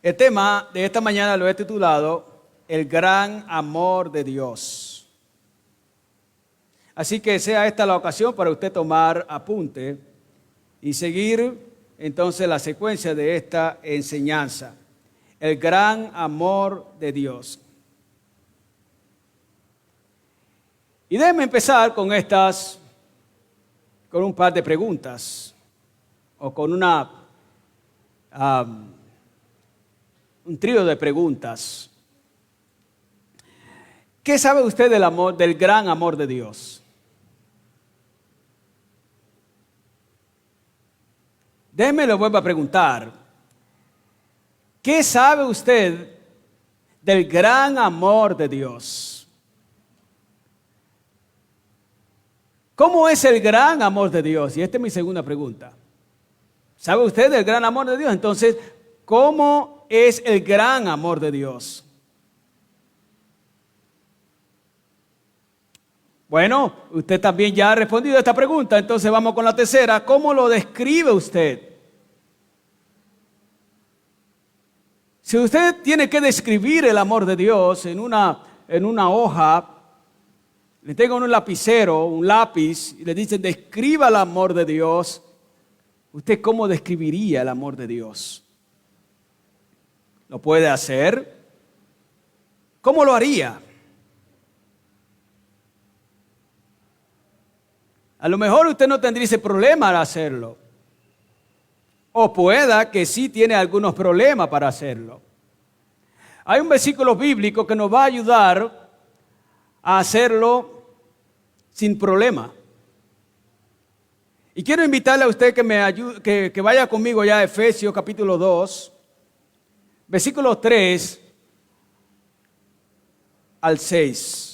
El tema de esta mañana lo he titulado El gran amor de Dios. Así que sea esta la ocasión para usted tomar apunte y seguir entonces la secuencia de esta enseñanza. El gran amor de Dios. Y déjenme empezar con un par de preguntas, o con un trío de preguntas. ¿Qué sabe usted del gran amor de Dios? Déjeme lo vuelvo a preguntar. ¿Qué sabe usted del gran amor de Dios? ¿Cómo es el gran amor de Dios? Y esta es mi segunda pregunta. ¿Sabe usted del gran amor de Dios? Entonces, ¿cómo es el gran amor de Dios? Bueno, usted también ya ha respondido a esta pregunta, entonces vamos con la tercera. ¿Cómo lo describe usted? Si usted tiene que describir el amor de Dios en una hoja, le tengo un lapicero, un lápiz, y le dicen describa el amor de Dios, ¿usted cómo describiría el amor de Dios? ¿Lo puede hacer? ¿Cómo lo haría? A lo mejor usted no tendría ese problema al hacerlo. O pueda que sí tiene algunos problemas para hacerlo. Hay un versículo bíblico que nos va a ayudar a hacerlo sin problema. Y quiero invitarle a usted que me ayude, que vaya conmigo ya a Efesios capítulo 2, versículos 3 al 6.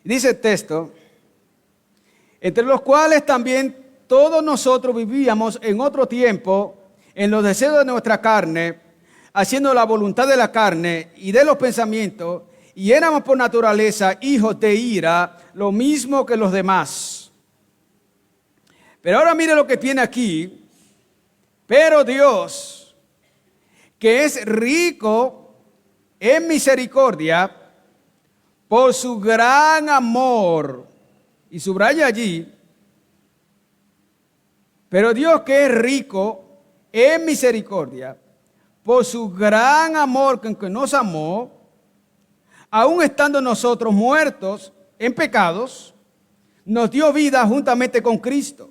Dice el texto, entre los cuales también todos nosotros vivíamos en otro tiempo en los deseos de nuestra carne, haciendo la voluntad de la carne y de los pensamientos, y éramos por naturaleza hijos de ira, lo mismo que los demás. Pero ahora mire lo que tiene aquí. Pero Dios, que es rico en misericordia, por su gran amor, y subraya allí, pero Dios que es rico en misericordia, por su gran amor con que nos amó, aun estando nosotros muertos en pecados, nos dio vida juntamente con Cristo.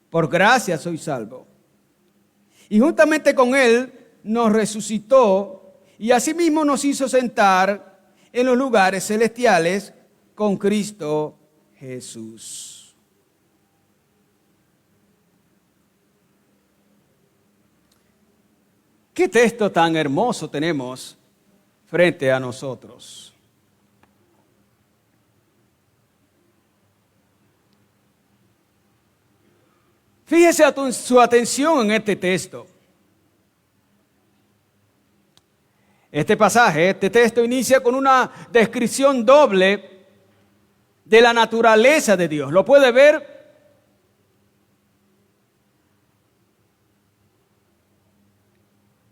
Por gracia soy salvo. Y juntamente con Él nos resucitó y asimismo nos hizo sentar en los lugares celestiales con Cristo Jesús. ¿Qué texto tan hermoso tenemos frente a nosotros? Fíjese su atención en este texto. Este pasaje, este texto inicia con una descripción doble de la naturaleza de Dios. ¿Lo puede ver?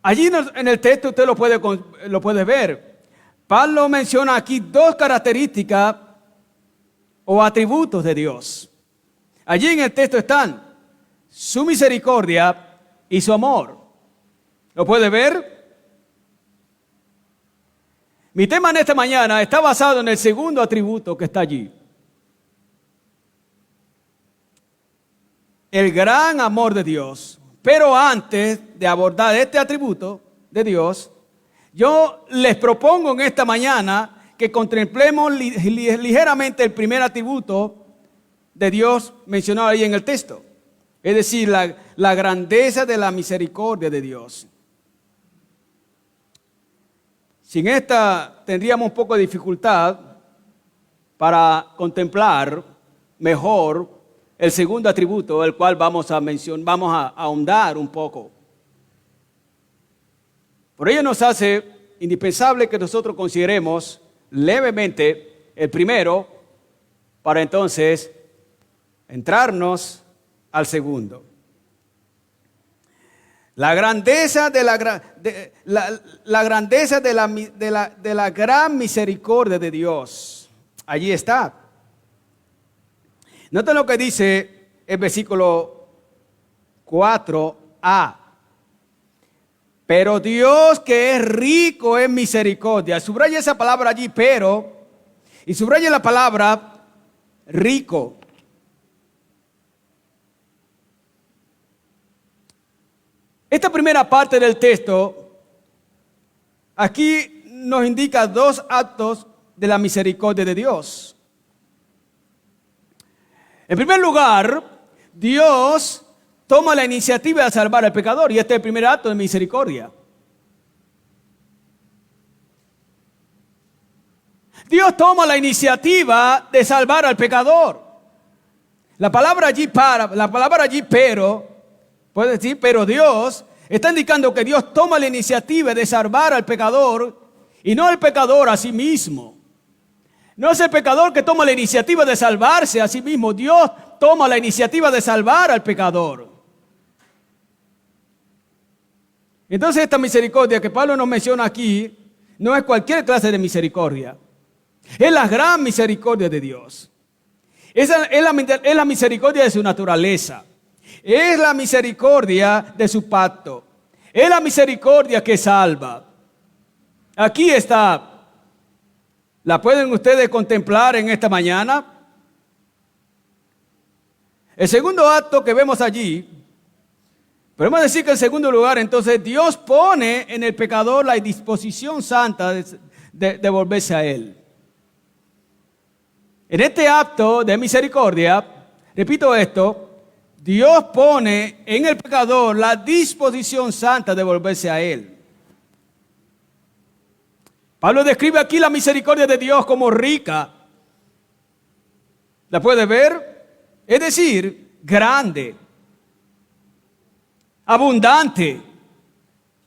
Allí en el texto usted lo puede ver. Pablo menciona aquí dos características o atributos de Dios. Allí en el texto están su misericordia y su amor. ¿Lo puede ver? Mi tema en esta mañana está basado en el segundo atributo que está allí. El gran amor de Dios. Pero antes de abordar este atributo de Dios, yo les propongo en esta mañana que contemplemos ligeramente el primer atributo de Dios mencionado ahí en el texto. Es decir, la grandeza de la misericordia de Dios. Sin esta tendríamos un poco de dificultad para contemplar mejor el segundo atributo, el cual vamos a ahondar un poco. Por ello nos hace indispensable que nosotros consideremos levemente el primero, para entonces entrarnos al segundo. La grandeza de la gran misericordia de Dios. Allí está. Noten lo que dice el versículo 4a. Pero Dios, que es rico en misericordia. Subraya esa palabra allí, pero, y subraya la palabra rico. Esta primera parte del texto, aquí nos indica dos actos de la misericordia de Dios. En primer lugar, Dios toma la iniciativa de salvar al pecador, y este es el primer acto de misericordia. Dios toma la iniciativa de salvar al pecador. La palabra allí pero, puede decir, pero Dios está indicando que Dios toma la iniciativa de salvar al pecador y no el pecador a sí mismo. No es el pecador que toma la iniciativa de salvarse a sí mismo. Dios toma la iniciativa de salvar al pecador. Entonces esta misericordia que Pablo nos menciona aquí no es cualquier clase de misericordia. Es la gran misericordia de Dios. Es la misericordia de su naturaleza. Es la misericordia de su pacto. Es la misericordia que salva. Aquí está. ¿La pueden ustedes contemplar en esta mañana? El segundo acto que vemos allí, podemos decir que en segundo lugar, entonces Dios pone en el pecador la disposición santa de volverse a Él. En este acto de misericordia, repito esto, Dios pone en el pecador la disposición santa de volverse a Él. Pablo describe aquí la misericordia de Dios como rica. ¿La puede ver? Es decir, grande, abundante,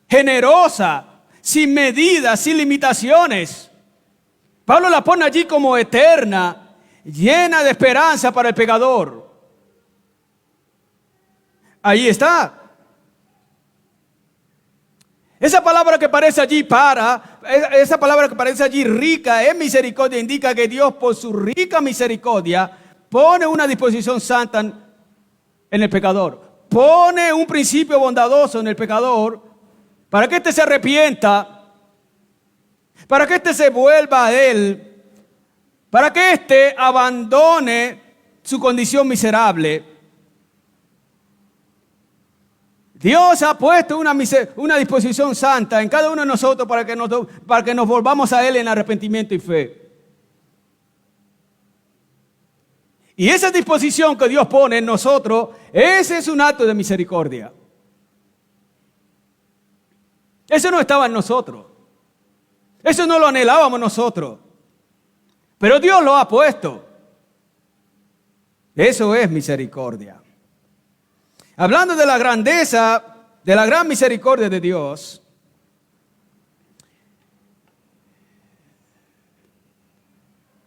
generosa, sin medida, sin limitaciones. Pablo la pone allí como eterna, llena de esperanza para el pecador. Ahí está. Esa palabra que aparece allí esa palabra que aparece allí rica en misericordia indica que Dios por su rica misericordia pone una disposición santa en el pecador. Pone un principio bondadoso en el pecador para que éste se arrepienta, para que éste se vuelva a Él, para que éste abandone su condición miserable. Dios ha puesto una disposición santa en cada uno de nosotros para que nos volvamos a Él en arrepentimiento y fe. Y esa disposición que Dios pone en nosotros, ese es un acto de misericordia. Eso no estaba en nosotros. Eso no lo anhelábamos nosotros. Pero Dios lo ha puesto. Eso es misericordia. Hablando de la grandeza, de la gran misericordia de Dios,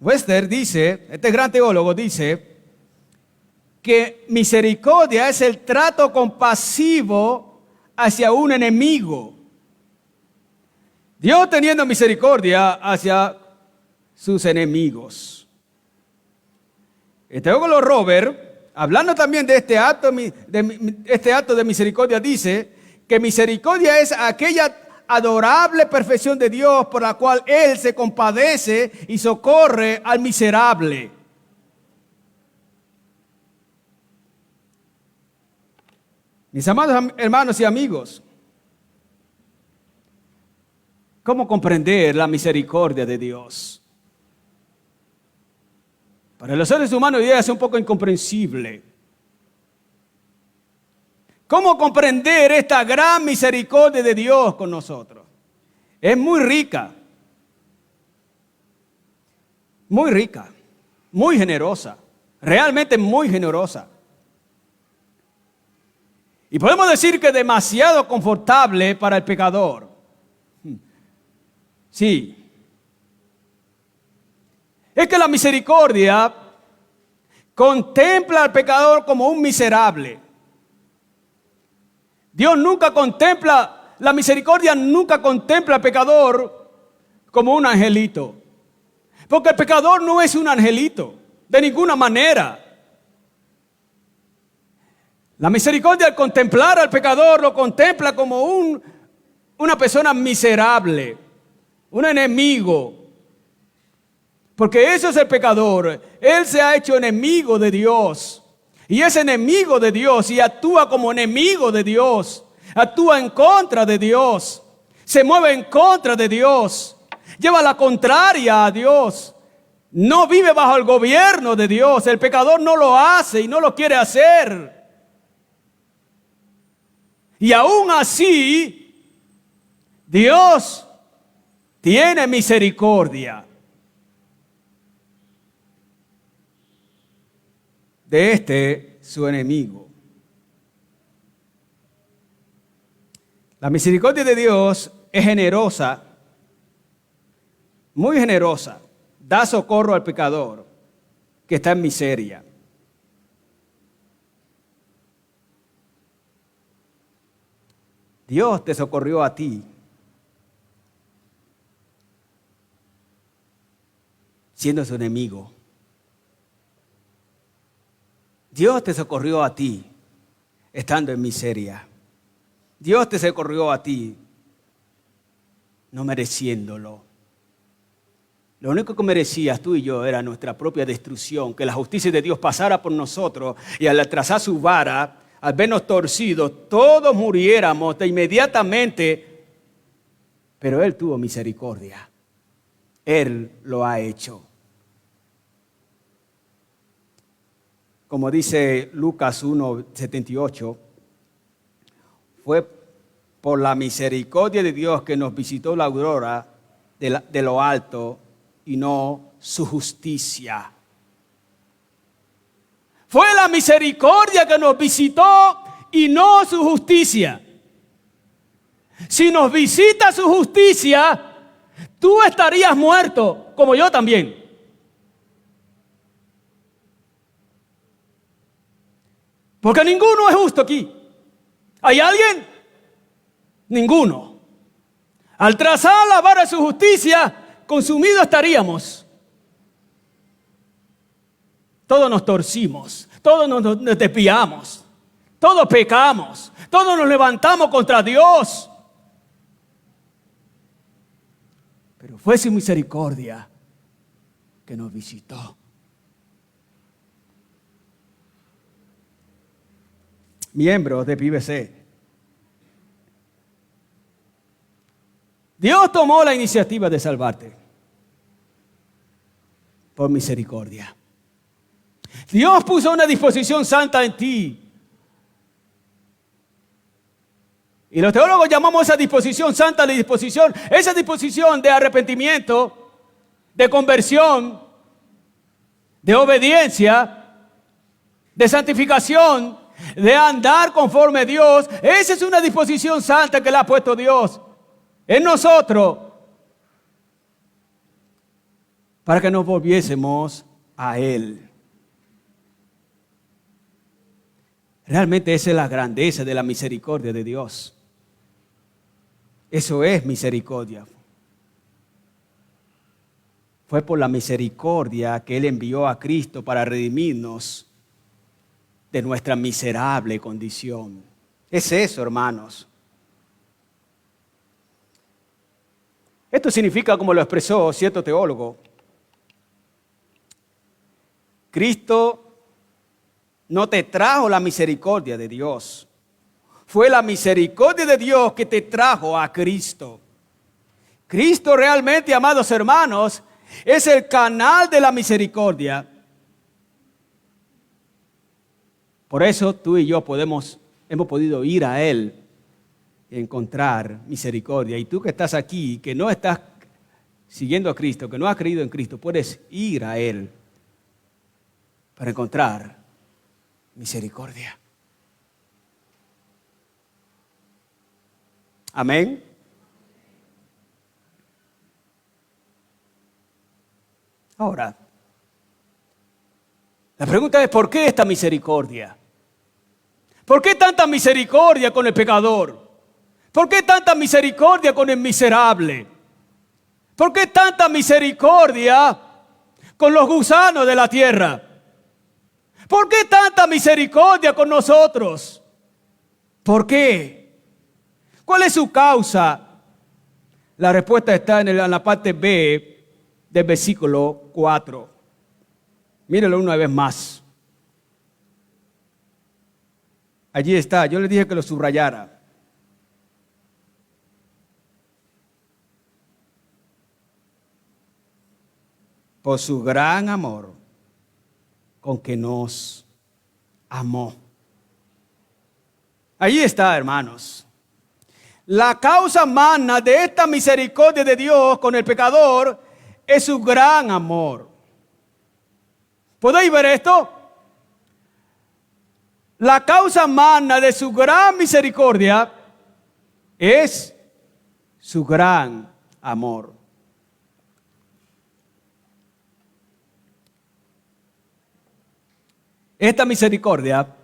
Webster dice, este gran teólogo dice, que misericordia es el trato compasivo hacia un enemigo. Dios teniendo misericordia hacia sus enemigos. El teólogo Robert, hablando también de este acto de misericordia, dice que misericordia es aquella adorable perfección de Dios por la cual Él se compadece y socorre al miserable. Mis amados hermanos y amigos, ¿cómo comprender la misericordia de Dios? Para los seres humanos hoy día es un poco incomprensible. ¿Cómo comprender esta gran misericordia de Dios con nosotros? Es muy rica, muy generosa, realmente muy generosa. Y podemos decir que demasiado confortable para el pecador. Sí. Es que la misericordia contempla al pecador como un miserable. Dios nunca contempla, la misericordia nunca contempla al pecador como un angelito. Porque el pecador no es un angelito, de ninguna manera. La misericordia al contemplar al pecador lo contempla como una persona miserable, un enemigo. Porque eso es el pecador. Él se ha hecho enemigo de Dios. Y es enemigo de Dios y actúa como enemigo de Dios. Actúa en contra de Dios. Se mueve en contra de Dios. Lleva la contraria a Dios. No vive bajo el gobierno de Dios. El pecador no lo hace y no lo quiere hacer. Y aún así, Dios tiene misericordia de su enemigo. La misericordia de Dios es generosa, muy generosa. Da socorro al pecador que está en miseria. Dios te socorrió a ti siendo su enemigo. Dios te socorrió a ti estando en miseria. Dios te socorrió a ti no mereciéndolo. Lo único que merecías tú y yo era nuestra propia destrucción, que la justicia de Dios pasara por nosotros y al trazar su vara, al vernos torcidos, todos muriéramos de inmediatamente. Pero Él tuvo misericordia. Él lo ha hecho. Como dice Lucas 1:78, fue por la misericordia de Dios que nos visitó la aurora de lo alto y no su justicia. Fue la misericordia que nos visitó y no su justicia. Si nos visita su justicia, tú estarías muerto, como yo también. Porque ninguno es justo aquí. ¿Hay alguien? Ninguno. Al trazar la vara de su justicia, consumidos estaríamos. Todos nos torcimos, todos nos desviamos, todos pecamos, todos nos levantamos contra Dios. Pero fue su misericordia que nos visitó. Miembros de PBC. Dios tomó la iniciativa de salvarte por misericordia. Dios puso una disposición santa en ti. Y los teólogos llamamos esa disposición santa esa disposición de arrepentimiento, de conversión, de obediencia, de santificación, de andar conforme a Dios. Esa es una disposición santa que le ha puesto Dios en nosotros para que nos volviésemos a Él. Realmente esa es la grandeza de la misericordia de Dios. Eso es misericordia. Fue por la misericordia que Él envió a Cristo para redimirnos de nuestra miserable condición. Es eso, hermanos. Esto significa, como lo expresó cierto teólogo, Cristo no te trajo la misericordia de Dios. Fue la misericordia de Dios que te trajo a Cristo. Cristo realmente, amados hermanos, es el canal de la misericordia. Por eso tú y yo hemos podido ir a Él y encontrar misericordia. Y tú que estás aquí, que no estás siguiendo a Cristo, que no has creído en Cristo, puedes ir a Él para encontrar misericordia. Amén. Ahora, La pregunta es, ¿por qué esta misericordia? ¿Por qué tanta misericordia con el pecador? ¿Por qué tanta misericordia con el miserable? ¿Por qué tanta misericordia con los gusanos de la tierra? ¿Por qué tanta misericordia con nosotros? ¿Por qué? ¿Cuál es su causa? La respuesta está en la parte B del versículo 4. Mírenlo una vez más. Allí está, yo le dije que lo subrayara. Por su gran amor con que nos amó. Allí está, hermanos. La causa magna de esta misericordia de Dios con el pecador es su gran amor. ¿Podéis ver esto? La causa magna de su gran misericordia es su gran amor. Esta misericordia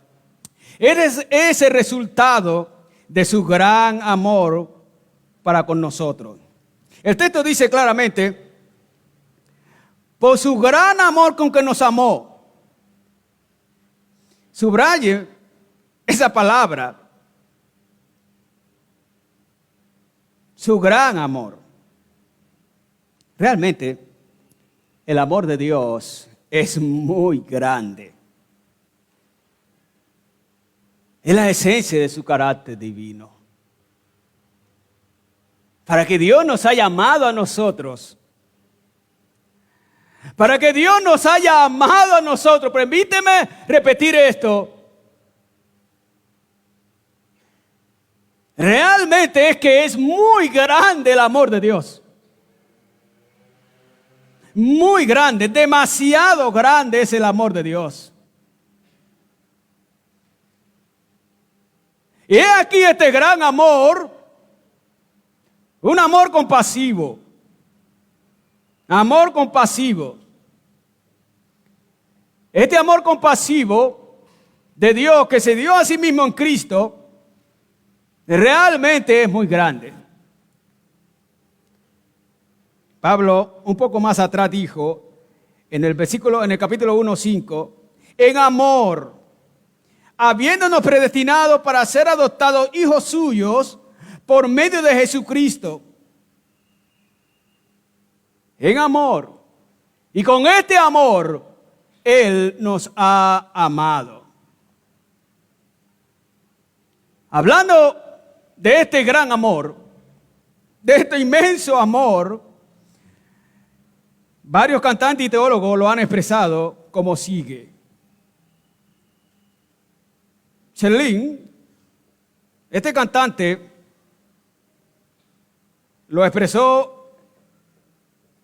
es el resultado de su gran amor para con nosotros. El texto dice claramente, por su gran amor con que nos amó. Subraye esa palabra. Su gran amor. Realmente, el amor de Dios es muy grande. Es la esencia de su carácter divino. Para que Dios nos haya amado a nosotros. Para que Dios nos haya amado a nosotros. Permíteme repetir esto. Realmente es que es muy grande el amor de Dios. Muy grande, demasiado grande es el amor de Dios. Y he aquí este gran amor, un amor compasivo. Amor compasivo. Este amor compasivo de Dios que se dio a sí mismo en Cristo, realmente es muy grande. Pablo, un poco más atrás, dijo, en el capítulo 1:5, en amor, habiéndonos predestinado para ser adoptados hijos suyos por medio de Jesucristo. En amor. Y con este amor, Él nos ha amado. Hablando de este gran amor, de este inmenso amor, varios cantantes y teólogos lo han expresado como sigue. Chelín, este cantante, lo expresó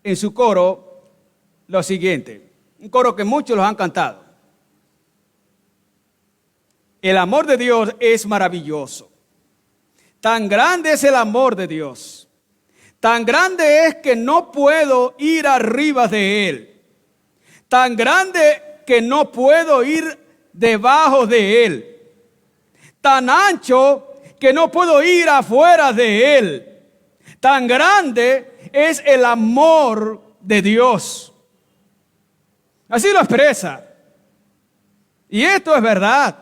en su coro lo siguiente, un coro que muchos los han cantado. El amor de Dios es maravilloso. Tan grande es el amor de Dios. Tan grande es que no puedo ir arriba de Él. Tan grande que no puedo ir debajo de Él. Tan ancho que no puedo ir afuera de Él. Tan grande es el amor de Dios. Así lo expresa. Y esto es verdad.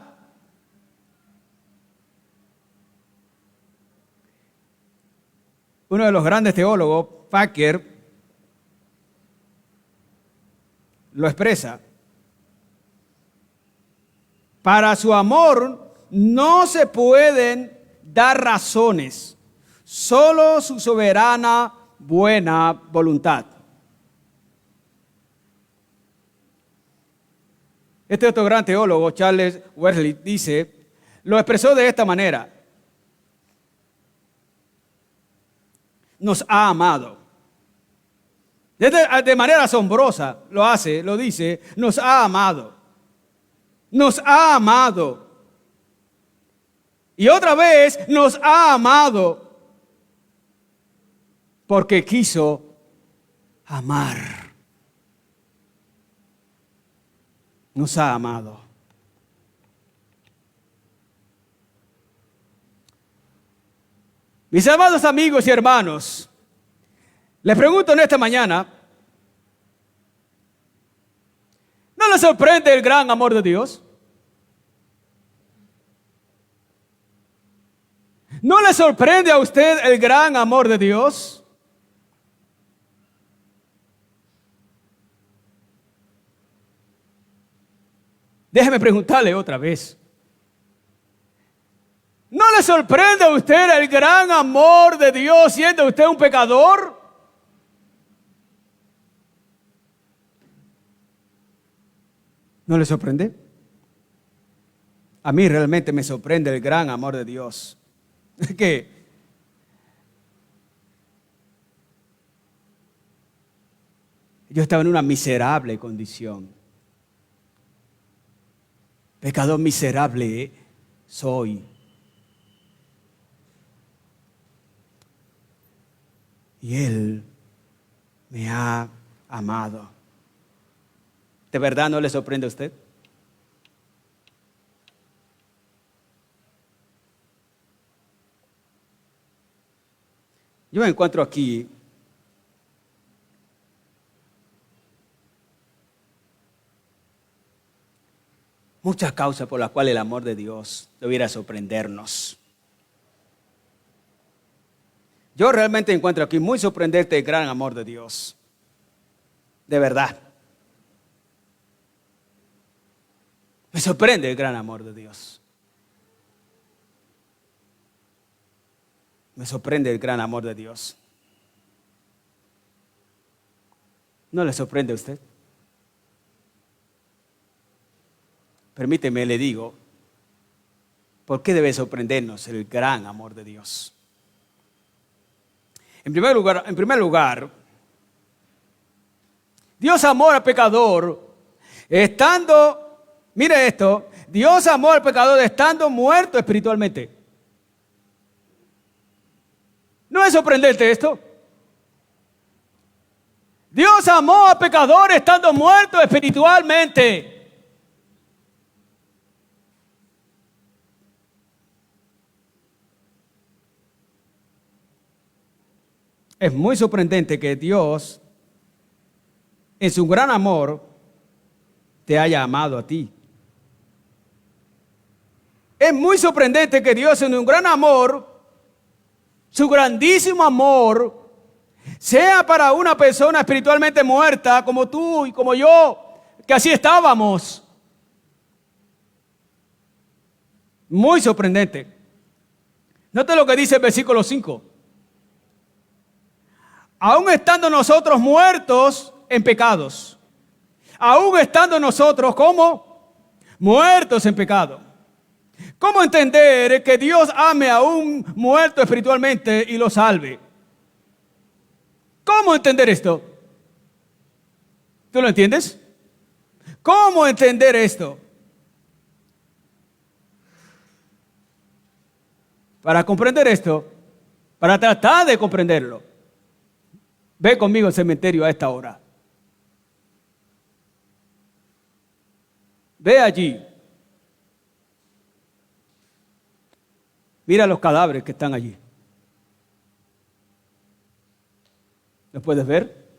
Uno de los grandes teólogos, Packer, lo expresa. Para su amor no se pueden dar razones, solo su soberana buena voluntad. Este otro gran teólogo, Charles Wesley, dice, lo expresó de esta manera. Nos ha amado. De manera asombrosa lo hace, lo dice, nos ha amado. Nos ha amado. Y otra vez nos ha amado porque quiso amar. nos ha amado. Mis amados amigos y hermanos, les pregunto en esta mañana, ¿no les sorprende el gran amor de Dios? ¿No le sorprende a usted el gran amor de Dios? Déjeme preguntarle otra vez. ¿No le sorprende a usted el gran amor de Dios siendo usted un pecador? ¿No le sorprende? A mí realmente me sorprende el gran amor de Dios. Es que yo estaba en una miserable condición. Pecador miserable soy. Y Él me ha amado. ¿De verdad no le sorprende a usted? Yo me encuentro aquí muchas causas por las cuales el amor de Dios debiera sorprendernos. Yo realmente encuentro aquí muy sorprendente el gran amor de Dios. De verdad. Me sorprende el gran amor de Dios. Me sorprende el gran amor de Dios. ¿No le sorprende a usted? Permíteme, le digo, ¿por qué debe sorprendernos el gran amor de Dios? En primer lugar, Dios amó al pecador mire esto, Dios amó al pecador estando muerto espiritualmente. ¿No es sorprendente esto? Dios amó al pecador estando muerto espiritualmente. Es muy sorprendente que Dios, en su gran amor, te haya amado a ti. Es muy sorprendente que Dios, en un gran amor, su grandísimo amor, sea para una persona espiritualmente muerta como tú y como yo, que así estábamos. Muy sorprendente. Note lo que dice el versículo 5. Aún estando nosotros muertos en pecados. Aún estando nosotros como muertos en pecado. ¿Cómo entender que Dios ame a un muerto espiritualmente y lo salve? ¿Cómo entender esto? ¿Tú lo entiendes? ¿Cómo entender esto? Para comprender esto, para tratar de comprenderlo, ve conmigo al cementerio a esta hora. Ve allí. Mira los cadáveres que están allí. ¿Los puedes ver?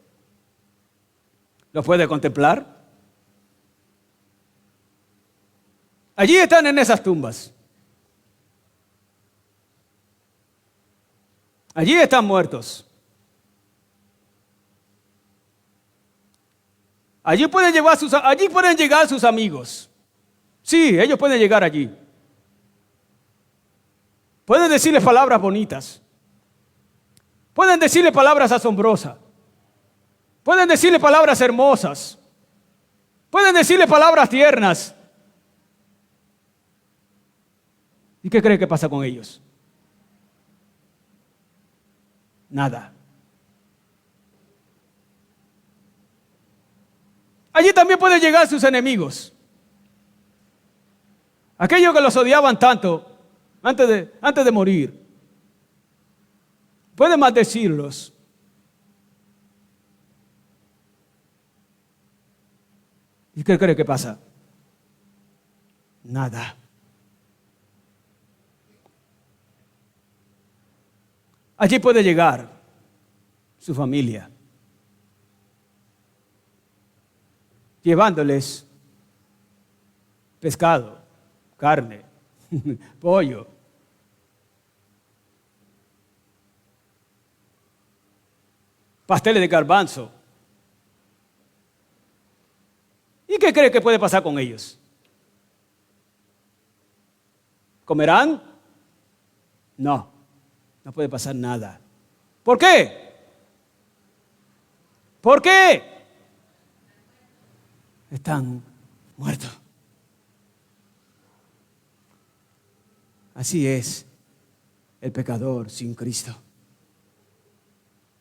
¿Los puedes contemplar? Allí están en esas tumbas. Allí están muertos. Allí pueden llegar sus amigos. Sí, ellos pueden llegar allí. Pueden decirles palabras bonitas. Pueden decirle palabras asombrosas. Pueden decirle palabras hermosas. Pueden decirle palabras tiernas. ¿Y qué cree que pasa con ellos? Nada. Allí también pueden llegar sus enemigos. Aquellos que los odiaban tanto antes de morir. Pueden maldecirlos. ¿Y qué cree que pasa? nada. Allí puede llegar su familia, llevándoles pescado, carne, pollo. Pasteles de garbanzo. ¿Y qué cree que puede pasar con ellos? ¿Comerán? No, no puede pasar nada. ¿Por qué? ¿Por qué? Están muertos. Así es el pecador sin Cristo.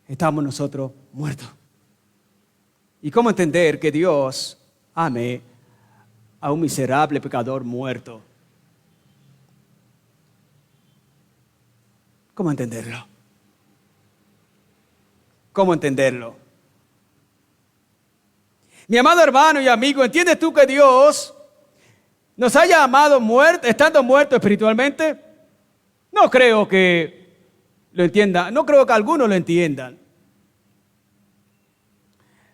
Estamos nosotros muertos. ¿Y cómo entender que Dios ame a un miserable pecador muerto? ¿Cómo entenderlo? ¿Cómo entenderlo? Mi amado hermano y amigo, ¿entiendes tú que Dios nos haya amado estando muertos espiritualmente? No creo que lo entiendan, no creo que algunos lo entiendan.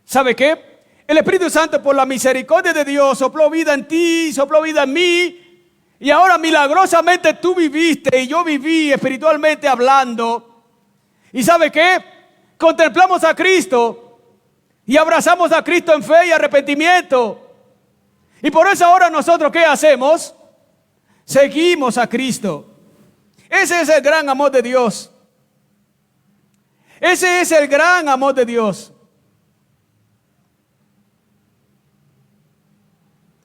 ¿Sabe qué? El Espíritu Santo, por la misericordia de Dios, sopló vida en ti, sopló vida en mí, y ahora milagrosamente tú viviste y yo viví espiritualmente hablando. ¿Y sabe qué? Contemplamos a Cristo y abrazamos a Cristo en fe y arrepentimiento. Y por eso ahora nosotros, ¿qué hacemos? Seguimos a Cristo. Ese es el gran amor de Dios. Ese es el gran amor de Dios.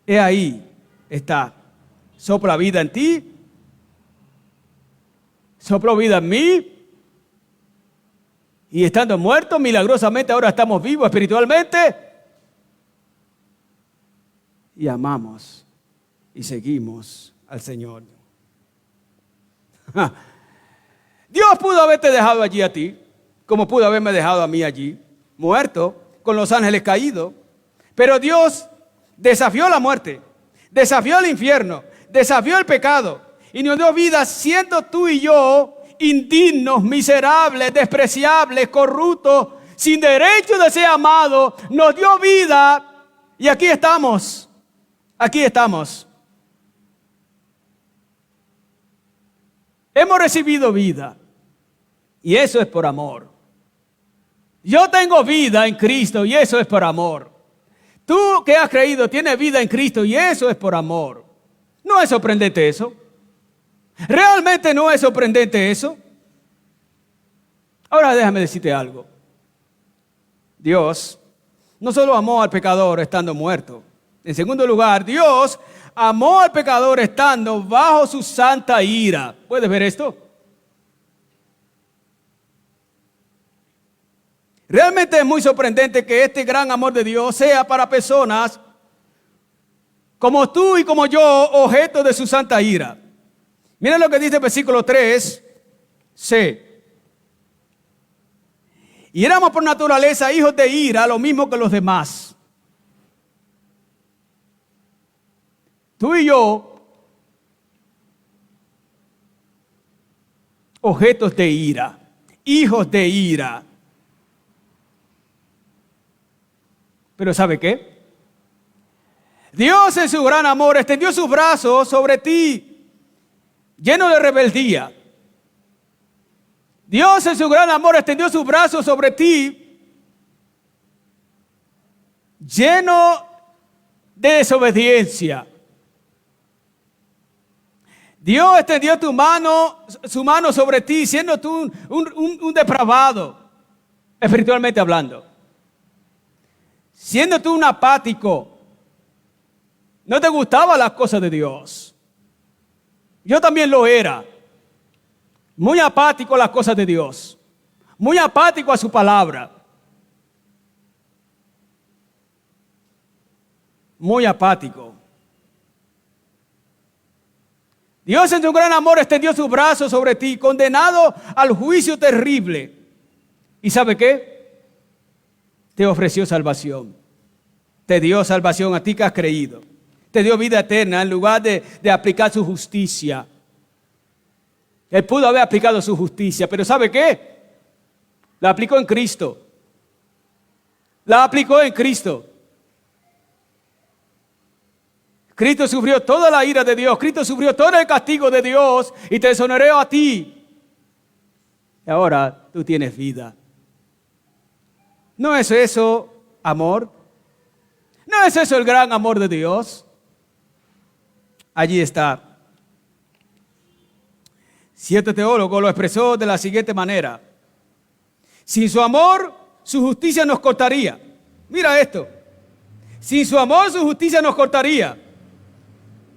He ahí está. Sopla vida en ti. Sopló vida en mí. Y estando muertos, milagrosamente ahora estamos vivos espiritualmente. Y amamos y seguimos al Señor. Dios pudo haberte dejado allí a ti, como pudo haberme dejado a mí allí, muerto, con los ángeles caídos. Pero Dios desafió la muerte, desafió el infierno, desafió el pecado y nos dio vida siendo tú y yo indignos, miserables, despreciables, corruptos, sin derecho de ser amados. Nos dio vida y aquí estamos, aquí estamos. Hemos recibido vida y eso es por amor. Yo tengo vida en Cristo y eso es por amor. Tú que has creído tienes vida en Cristo y eso es por amor. ¿No es sorprendente eso? ¿Realmente no es sorprendente eso? Ahora déjame decirte algo. Dios no solo amó al pecador estando muerto. En segundo lugar, Dios amó al pecador estando bajo su santa ira. ¿Puedes ver esto? Realmente es muy sorprendente que este gran amor de Dios sea para personas como tú y como yo, objeto de su santa ira. Mira lo que dice el versículo 3c. Y éramos por naturaleza hijos de ira, lo mismo que los demás. Tú y yo, objetos de ira, hijos de ira. Pero ¿sabe qué? Dios en su gran amor extendió sus brazos sobre ti, lleno de rebeldía. Dios en su gran amor extendió sus brazos sobre ti, lleno de desobediencia. Dios extendió su mano sobre ti, siendo tú un depravado, espiritualmente hablando. Siendo tú un apático, no te gustaban las cosas de Dios. Yo también lo era. Muy apático a las cosas de Dios. Muy apático a su palabra. Muy apático. Dios en su gran amor extendió sus brazos sobre ti, condenado al juicio terrible. ¿Y sabe qué? Te ofreció salvación. Te dio salvación a ti que has creído. te dio vida eterna en lugar de aplicar su justicia. Él pudo haber aplicado su justicia, pero ¿sabe qué? La aplicó en Cristo. La aplicó en Cristo. Cristo sufrió toda la ira de Dios. Cristo sufrió todo el castigo de Dios y te exoneró a ti. Y ahora tú tienes vida. ¿No es eso amor? ¿No es eso el gran amor de Dios? Allí está. Cierto teólogo lo expresó de la siguiente manera: sin su amor, su justicia nos cortaría. Mira esto. Sin su amor, su justicia nos cortaría.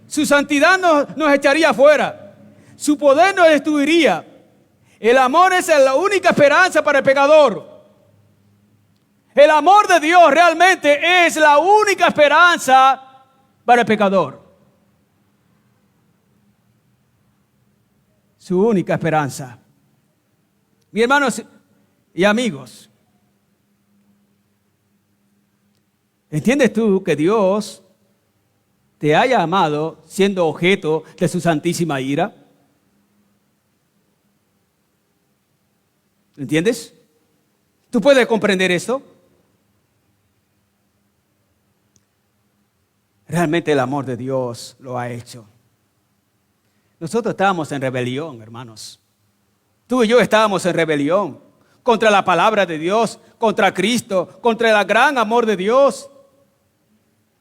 Su santidad nos echaría afuera. Su poder nos destruiría. El amor es la única esperanza para el pecador. El amor de Dios realmente es la única esperanza para el pecador. Su única esperanza. Mis hermanos y amigos, ¿entiendes tú que Dios te haya amado siendo objeto de su santísima ira? ¿Entiendes? ¿Tú puedes comprender esto? Realmente el amor de Dios lo ha hecho. Nosotros estábamos en rebelión, hermanos. Tú y yo estábamos en rebelión contra la palabra de Dios, contra Cristo, contra el gran amor de Dios.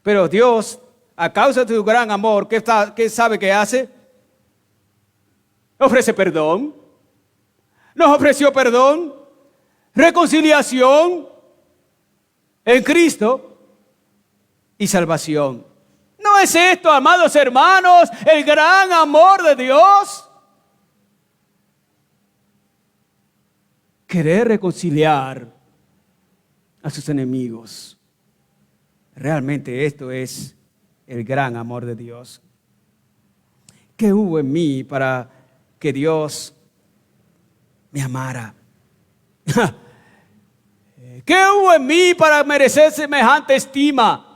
Pero Dios, a causa de su gran amor, ¿qué sabe que hace? Ofrece perdón. Nos ofreció perdón, reconciliación en Cristo y salvación. ¿No es esto, amados hermanos, el gran amor de Dios? Querer reconciliar a sus enemigos. Realmente esto es el gran amor de Dios. ¿Qué hubo en mí para que Dios me amara? ¿Qué hubo en mí para merecer semejante estima?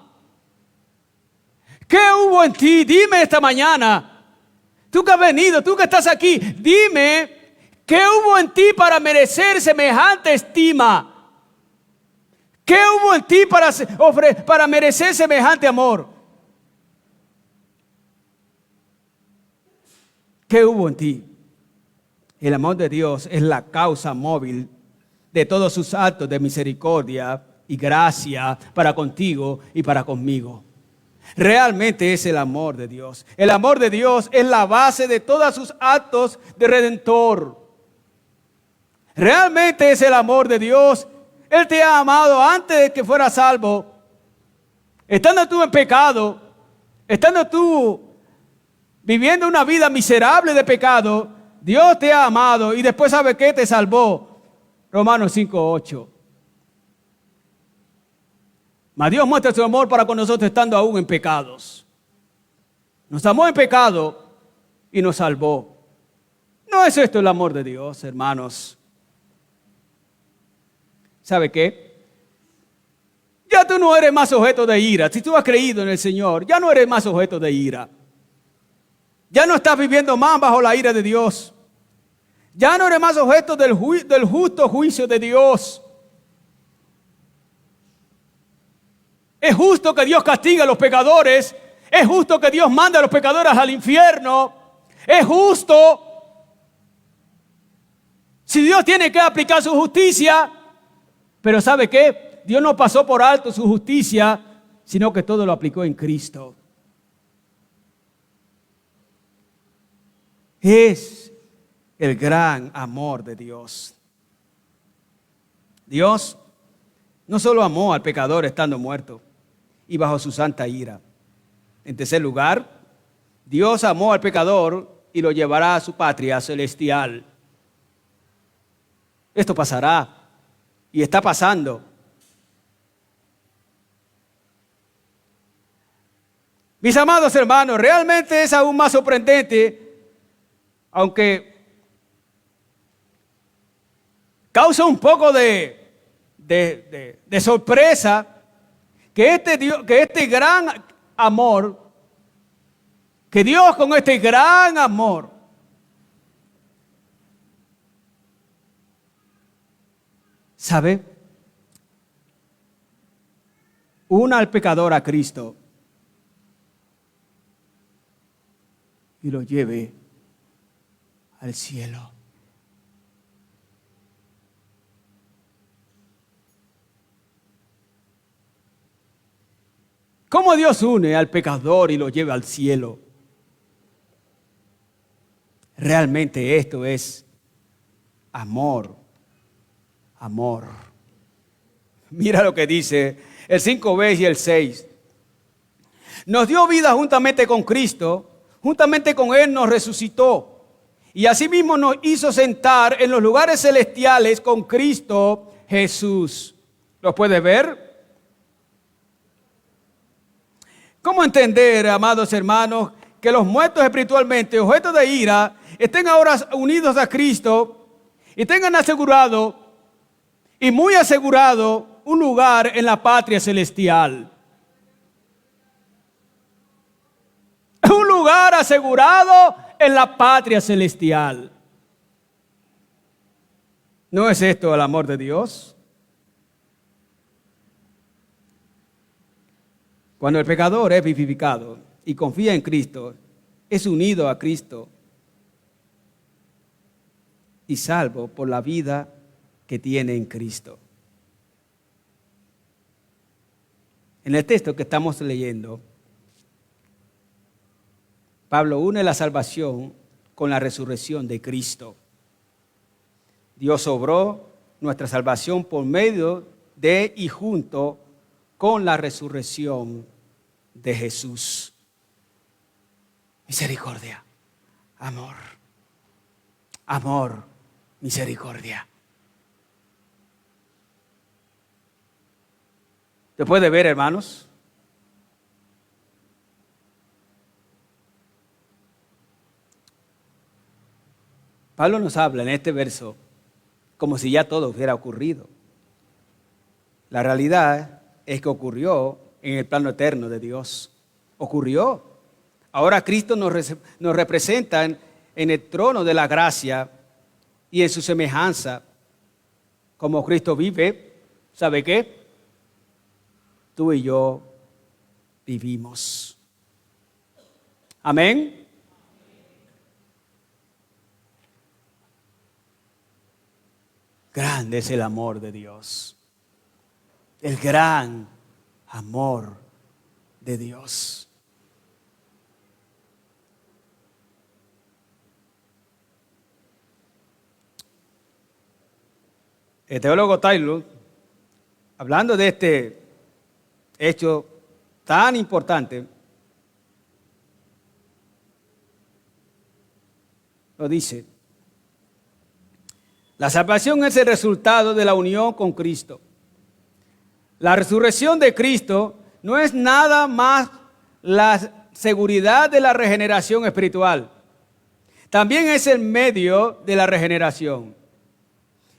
¿Qué hubo en ti? Dime esta mañana. Tú que has venido, tú que estás aquí, dime, ¿qué hubo en ti para merecer semejante estima? ¿Qué hubo en ti para merecer semejante amor? ¿Qué hubo en ti? El amor de Dios es la causa móvil de todos sus actos de misericordia y gracia para contigo y para conmigo. Realmente es el amor de Dios. El amor de Dios es la base de todos sus actos de redentor. Realmente es el amor de Dios. Él te ha amado antes de que fueras salvo. Estando tú en pecado, estando tú viviendo una vida miserable de pecado, Dios te ha amado y después, ¿sabe qué? Te salvó. Romanos 5:8. Mas Dios muestra su amor para con nosotros estando aún en pecados. Nos amó en pecado y nos salvó. ¿No es esto el amor de Dios, hermanos? ¿Sabe qué? Ya tú no eres más objeto de ira. Si tú has creído en el Señor, ya no eres más objeto de ira. Ya no estás viviendo más bajo la ira de Dios. Ya no eres más objeto del justo juicio de Dios. Es justo que Dios castigue a los pecadores. Es justo que Dios mande a los pecadores al infierno. Es justo. Si Dios tiene que aplicar su justicia, pero ¿sabe qué? Dios no pasó por alto su justicia, sino que todo lo aplicó en Cristo. Es el gran amor de Dios. Dios no solo amó al pecador estando muerto y bajo su santa ira. En tercer lugar, Dios amó al pecador y lo llevará a su patria celestial. Esto pasará y está pasando. Mis amados hermanos, realmente es aún más sorprendente, aunque causa un poco de sorpresa, que este gran amor Que Dios con este gran amor ¿sabe? Una al pecador a Cristo y lo lleve al cielo. ¿Cómo Dios une al pecador y lo lleva al cielo? Realmente esto es amor. Amor. Mira lo que dice el 5b y el 6. Nos dio vida juntamente con Cristo, juntamente con Él nos resucitó y asimismo nos hizo sentar en los lugares celestiales con Cristo Jesús. ¿Lo puedes ver? ¿Cómo entender, amados hermanos, que los muertos espiritualmente, objetos de ira, estén ahora unidos a Cristo y tengan asegurado y muy asegurado un lugar en la patria celestial? Un lugar asegurado en la patria celestial. ¿No es esto el amor de Dios? Cuando el pecador es vivificado y confía en Cristo, es unido a Cristo y salvo por la vida que tiene en Cristo. En el texto que estamos leyendo, Pablo une la salvación con la resurrección de Cristo. Dios obró nuestra salvación por medio de y junto con la resurrección de Jesús. Misericordia, amor, amor, misericordia. ¿Se puede ver, hermanos? Pablo nos habla en este verso como si ya todo hubiera ocurrido. La realidad es que ocurrió en el plano eterno de Dios. Ocurrió. Ahora Cristo nos representa en el trono de la gracia y en su semejanza. Como Cristo vive, ¿sabe qué? Tú y yo vivimos. Amén. Grande es el amor de Dios. El gran amor de Dios. El teólogo Taylor, hablando de este hecho tan importante, lo dice: la salvación es el resultado de la unión con Cristo. La resurrección de Cristo no es nada más la seguridad de la regeneración espiritual. También es el medio de la regeneración.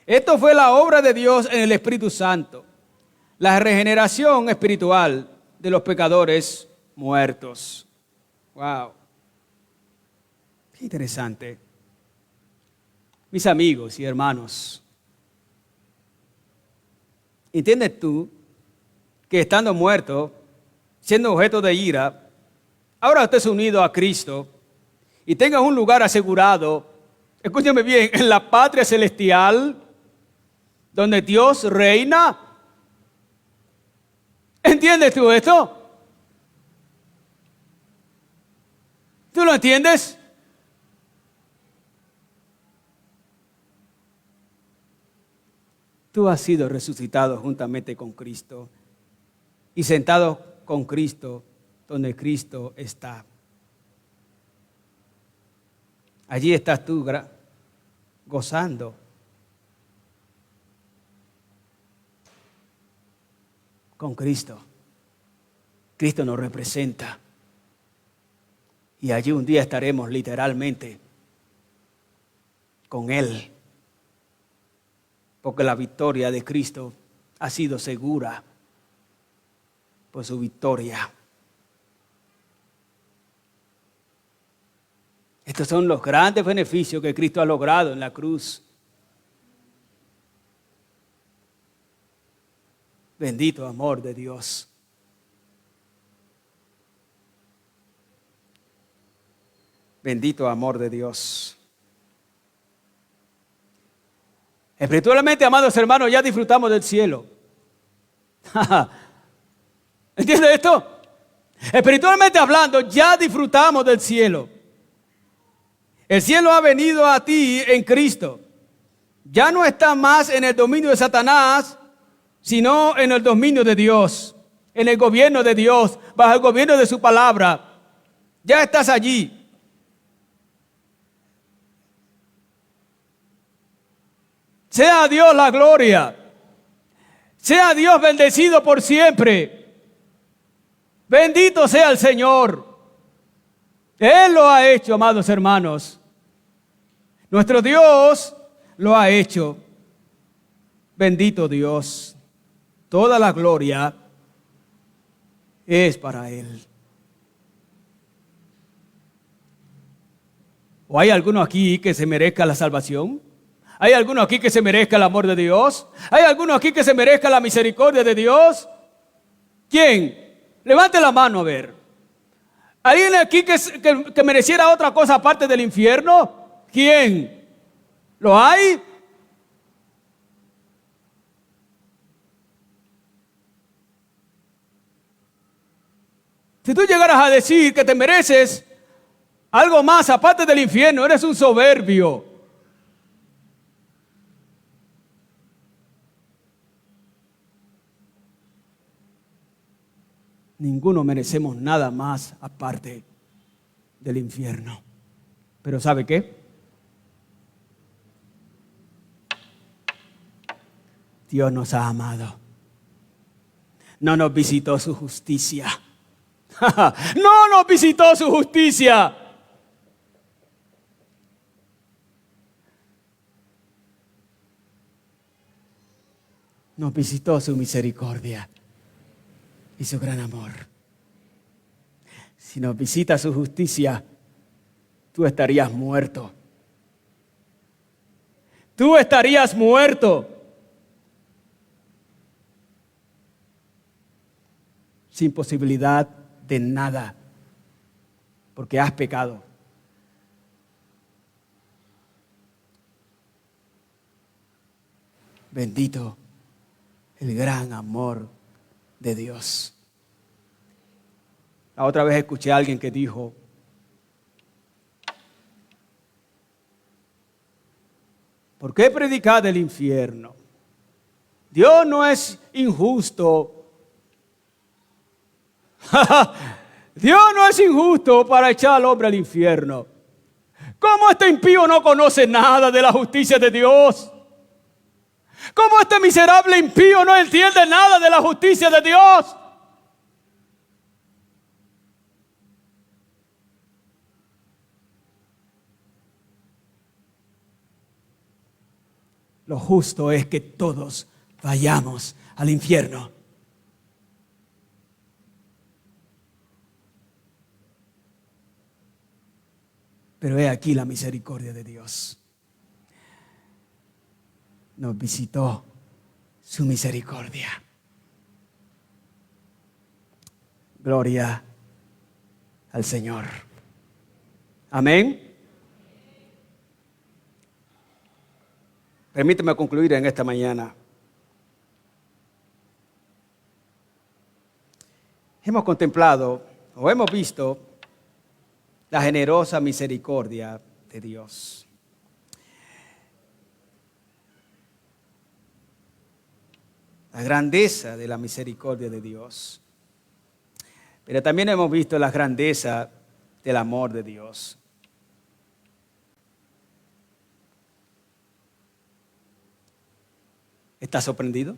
Esto fue la obra de Dios en el Espíritu Santo. La regeneración espiritual de los pecadores muertos. Wow. Qué interesante. Mis amigos y hermanos, ¿entiendes tú que estando muerto, siendo objeto de ira, ahora usted es unido a Cristo y tenga un lugar asegurado, escúchame bien, en la patria celestial, donde Dios reina? ¿Entiendes tú esto? ¿Tú lo entiendes? Tú has sido resucitado juntamente con Cristo y sentado con Cristo donde Cristo está. Allí estás tú gozando. Con Cristo. Cristo nos representa. Y allí un día estaremos literalmente con Él. Porque la victoria de Cristo ha sido segura por su victoria. Estos son los grandes beneficios que Cristo ha logrado en la cruz. Bendito amor de Dios. Bendito amor de Dios. Espiritualmente, amados hermanos, ya disfrutamos del cielo. ¿Entiendes esto? Espiritualmente hablando, ya disfrutamos del cielo. El cielo ha venido a ti en Cristo. Ya no está más en el dominio de Satanás, sino en el dominio de Dios, en el gobierno de Dios, bajo el gobierno de su palabra. Ya estás allí. Sea Dios la gloria. Sea Dios bendecido por siempre. Bendito sea el Señor. Él lo ha hecho, amados hermanos. Nuestro Dios lo ha hecho. Bendito Dios. Toda la gloria es para Él. ¿O hay alguno aquí que se merezca la salvación? ¿Hay alguno aquí que se merezca el amor de Dios? ¿Hay alguno aquí que se merezca la misericordia de Dios? ¿Quién? Levante la mano a ver. ¿Alguien aquí que mereciera otra cosa aparte del infierno? ¿Quién? ¿Lo hay? Si tú llegaras a decir que te mereces algo más aparte del infierno, eres un soberbio. Ninguno merecemos nada más aparte del infierno. Pero ¿sabe qué? Dios nos ha amado. No nos visitó su justicia. No nos visitó su justicia. Nos visitó su misericordia y su gran amor. Si nos visita su justicia, tú estarías muerto. Tú estarías muerto. Sin posibilidad de nada, porque has pecado. Bendito el gran amor de Dios. La otra vez escuché a alguien que dijo: ¿por qué predicar del infierno? Dios no es injusto. Dios no es injusto para echar al hombre al infierno. ¿Cómo este impío no conoce nada de la justicia de Dios? ¿Cómo este miserable impío no entiende nada de la justicia de Dios? Lo justo es que todos vayamos al infierno. Pero he aquí la misericordia de Dios. Nos visitó su misericordia. Gloria al Señor. Amén. Permíteme concluir en esta mañana. Hemos contemplado o hemos visto la generosa misericordia de Dios. La grandeza de la misericordia de Dios. Pero también hemos visto la grandeza del amor de Dios. ¿Estás sorprendido?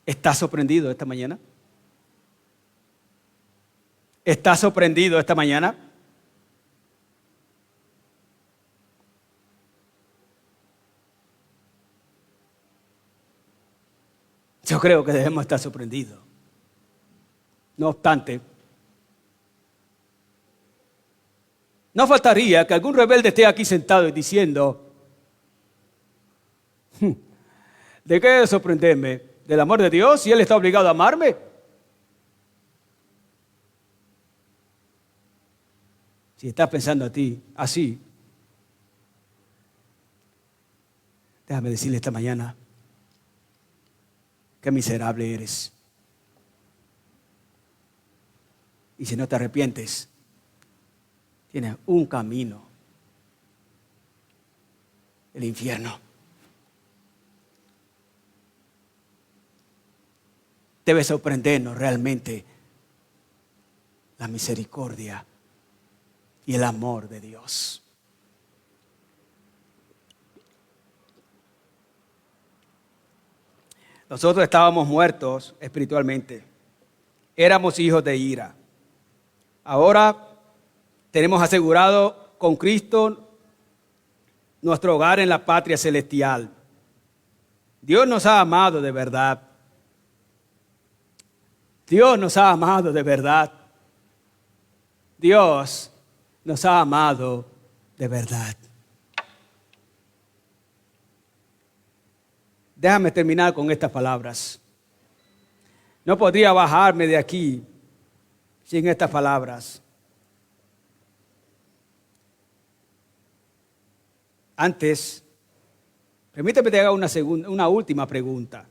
¿Estás sorprendido esta mañana? ¿Estás sorprendido esta mañana? Yo creo que debemos estar sorprendidos. No obstante, No faltaría que algún rebelde esté aquí sentado y diciendo, ¿de qué sorprenderme? ¿Del amor de Dios? ¿Si Él está obligado a amarme? Si estás pensando a ti así, déjame decirle esta mañana, qué miserable eres. Y si no te arrepientes, tienes un camino, el infierno. Debe sorprendernos realmente la misericordia y el amor de Dios. Nosotros estábamos muertos espiritualmente. Éramos hijos de ira. Ahora tenemos asegurado con Cristo nuestro hogar en la patria celestial. Dios nos ha amado de verdad. Dios nos ha amado de verdad. Dios nos ha amado de verdad. Déjame terminar con estas palabras. No podría bajarme de aquí sin estas palabras. Antes, permíteme que te haga una última pregunta.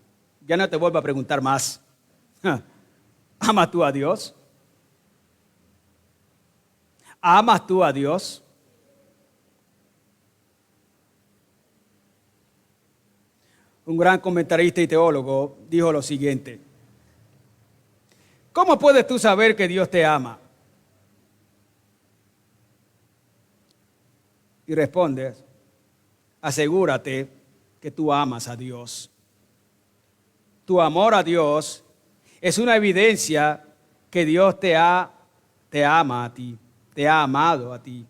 Ya no te vuelvo a preguntar más. ¿Amas tú a Dios? ¿Amas tú a Dios? Un gran comentarista y teólogo dijo lo siguiente: ¿cómo puedes tú saber que Dios te ama? Y respondes: asegúrate que tú amas a Dios. Tu amor a Dios es una evidencia que Dios te ama a ti, te ha amado a ti.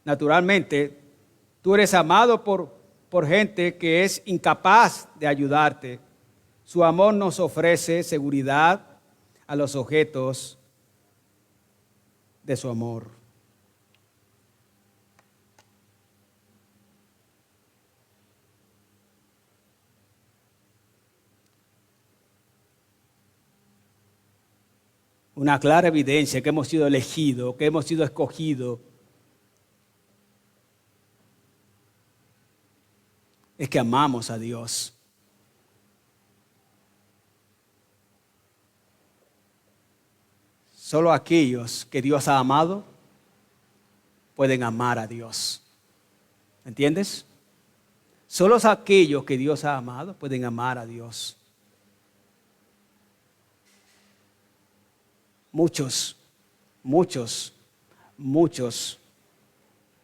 Naturalmente, tú eres amado por gente que es incapaz de ayudarte. Su amor nos ofrece seguridad a los objetos de su amor. Una clara evidencia que hemos sido elegidos, que hemos sido escogidos, es que amamos a Dios. Solo aquellos que Dios ha amado pueden amar a Dios. ¿Entiendes? Solo aquellos que Dios ha amado pueden amar a Dios. Muchos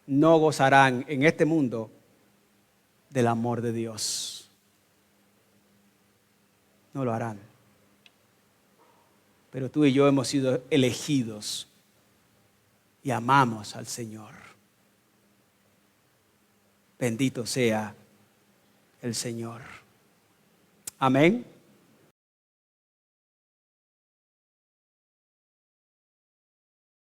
no gozarán en este mundo del amor de Dios. No lo harán. Pero tú y yo hemos sido elegidos y amamos al Señor. Bendito sea el Señor. Amén.